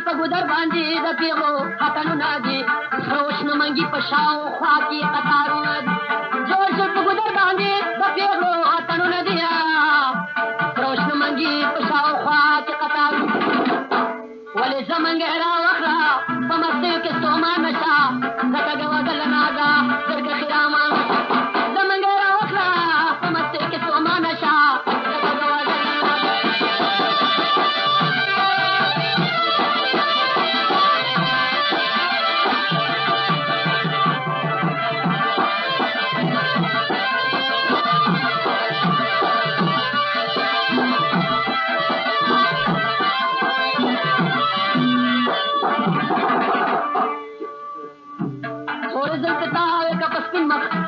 په ګودر باندې د پیغلو خطرونه دي روشن منګي په شاوخوا کې قطارونه دي جوړ شو په ګودر باندې د پیغلو خطرونه دي روشن منګي په شاوخوا کې قطارونه ولې زمنګ راوخلا په مستۍ کې ستومه نشه ځکه ګوګل ناګه زرګ خرامان زمنګ راوخلا په مستۍ کې ستومه نشه ځکه ګوګل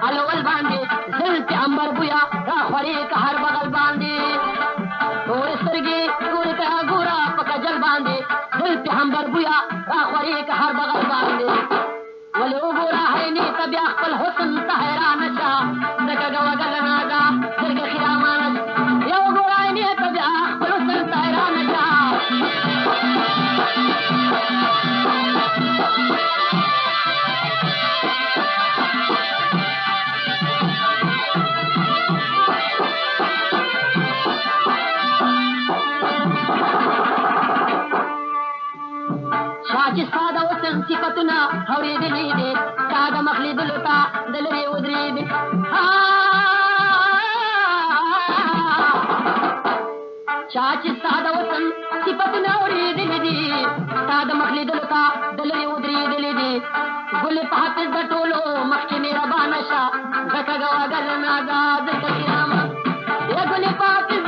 الول باندې زلت عنبر بویا را خوري که هر بغل باندې تور سترګې تور ته ګورا په کجل باندې زلت عنبر بویا را خوري که هر بغل باندې ولې وګوره هرني طبيع خپل حسن ته حیران شه دغه ګوګل ناګه زرګ خرامان یو ګوره هرني طبيع خپل حسن ته حیران شه چې ساده وسن صفتونه اورېدلې دي ساده مخ لیدلو ته د لرې ودرېدې چا چې ساده وسن صفتونه اورېدلې دي ساده مخ لیدلو ته د لرې ودرېدلې دي ګلې په حافظ د ټولو مخکې مهربانه شه ځکه ګوګل ناګه ځکه کرامه یا ګلې په حافظ